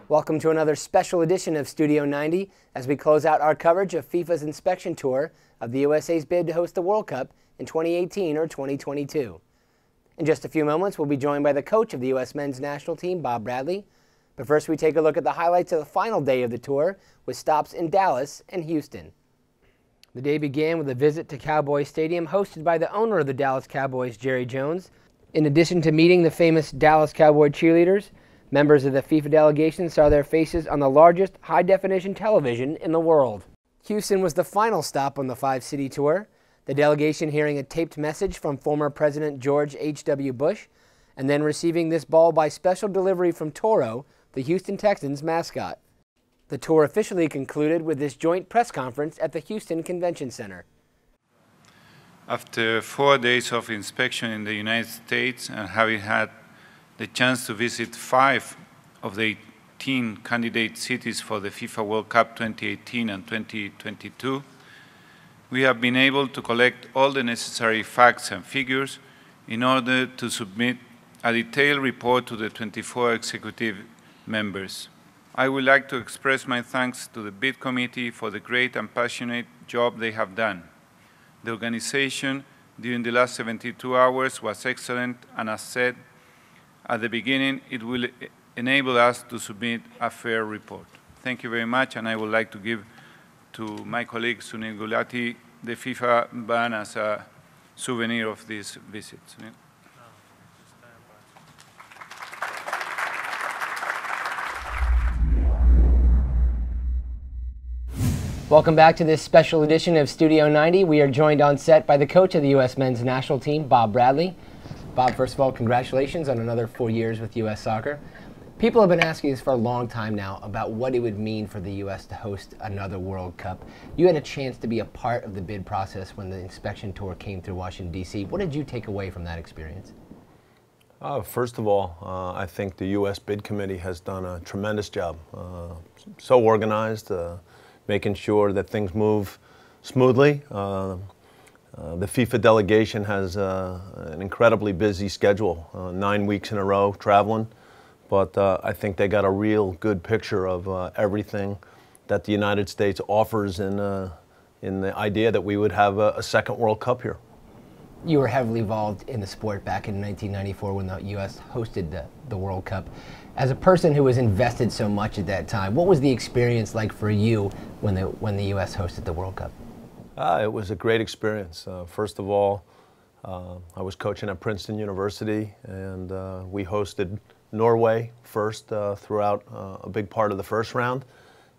Welcome to another special edition of Studio 90 as we close out our coverage of FIFA's inspection tour of the USA's bid to host the World Cup in 2018 or 2022. In just a few moments, we'll be joined by the coach of the U.S. men's national team, Bob Bradley. But first, we take a look at the highlights of the final day of the tour with stops in Dallas and Houston. The day began with a visit to Cowboy Stadium hosted by the owner of the Dallas Cowboys, Jerry Jones. In addition to meeting the famous Dallas Cowboy cheerleaders, members of the FIFA delegation saw their faces on the largest high-definition television in the world. Houston was the final stop on the five-city tour, the delegation hearing a taped message from former President George H.W. Bush, and then receiving this ball by special delivery from Toro, the Houston Texans mascot. The tour officially concluded with this joint press conference at the Houston Convention Center. After 4 days of inspection in the United States and having had the chance to visit 5 of the 18 candidate cities for the FIFA World Cup 2018 and 2022, we have been able to collect all the necessary facts and figures in order to submit a detailed report to the 24 executive members. I would like to express my thanks to the bid committee for the great and passionate job they have done. The organization during the last 72 hours was excellent, and as said at the beginning, it will enable us to submit a fair report. Thank you very much, and I would like to give to my colleague Sunil Gulati the FIFA ban as a souvenir of this visit. Sunil. Welcome back to this special edition of Studio 90. We are joined on set by the coach of the U.S. men's national team, Bob Bradley. Bob, first of all, congratulations on another 4 years with U.S. Soccer. People have been asking us for a long time now about what it would mean for the U.S. to host another World Cup. You had a chance to be a part of the bid process when the inspection tour came through Washington, D.C. What did you take away from that experience? First of all, I think the U.S. bid committee has done a tremendous job. So organized, making sure that things move smoothly. The FIFA delegation has an incredibly busy schedule, 9 weeks in a row traveling, but I think they got a real good picture of everything that the United States offers in the idea that we would have a second World Cup here. You were heavily involved in the sport back in 1994 when the U.S. hosted the World Cup. As a person who was invested so much at that time, what was the experience like for you when the U.S. hosted the World Cup? It was a great experience. First of all, I was coaching at Princeton University, and we hosted Norway first throughout a big part of the first round,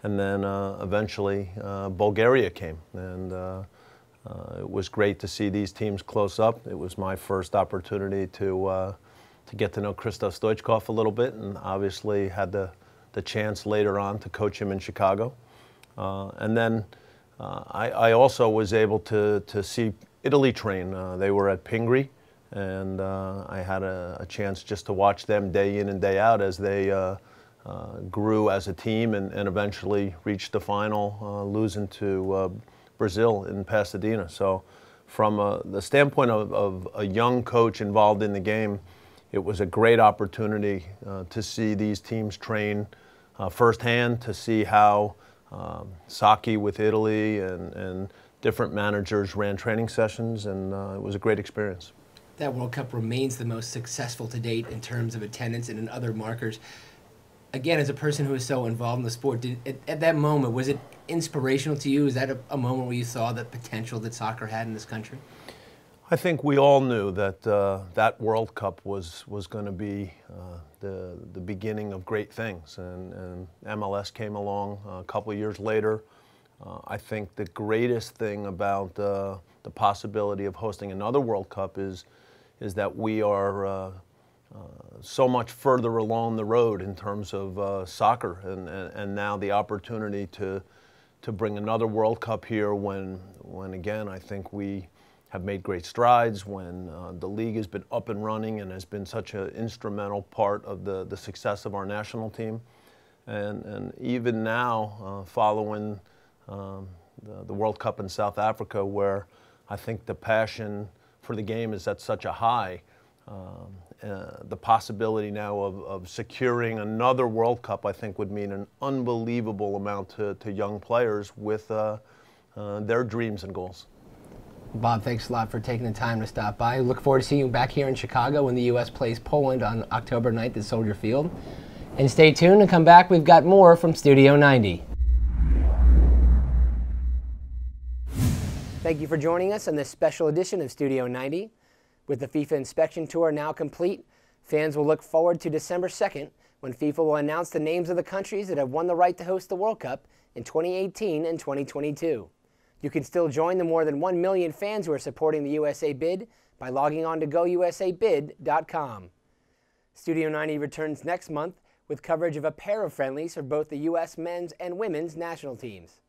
and then eventually Bulgaria came. And it was great to see these teams close up. It was my first opportunity to get to know Christos Stoichkov a little bit, and obviously had the chance later on to coach him in Chicago. And then I also was able to see Italy train. They were at Pingree, and I had a chance just to watch them day in and day out as they grew as a team and eventually reached the final, losing to Brazil in Pasadena. So from the standpoint of a young coach involved in the game, it was a great opportunity to see these teams train firsthand, to see how Sacchi with Italy and different managers ran training sessions, and it was a great experience. That World Cup remains the most successful to date in terms of attendance and in other markers. Again, as a person who is so involved in the sport, at that moment, was it inspirational to you? Is that a moment where you saw the potential that soccer had in this country? I think we all knew that that World Cup was going to be the beginning of great things, and MLS came along a couple of years later. I think the greatest thing about the possibility of hosting another World Cup is that we are so much further along the road in terms of soccer, and now the opportunity to bring another World Cup here when again I think we have made great strides, when the league has been up and running and has been such an instrumental part of the success of our national team. And even now, following the World Cup in South Africa, where I think the passion for the game is at such a high, The possibility now of securing another World Cup, I think, would mean an unbelievable amount to young players with their dreams and goals. Bob, thanks a lot for taking the time to stop by. Look forward to seeing you back here in Chicago when the U.S. plays Poland on October 9th at Soldier Field. And stay tuned and come back. We've got more from Studio 90. Thank you for joining us on this special edition of Studio 90. With the FIFA Inspection Tour now complete, fans will look forward to December 2nd when FIFA will announce the names of the countries that have won the right to host the World Cup in 2018 and 2022. You can still join the more than 1 million fans who are supporting the USA bid by logging on to gousabid.com. Studio 90 returns next month with coverage of a pair of friendlies for both the U.S. men's and women's national teams.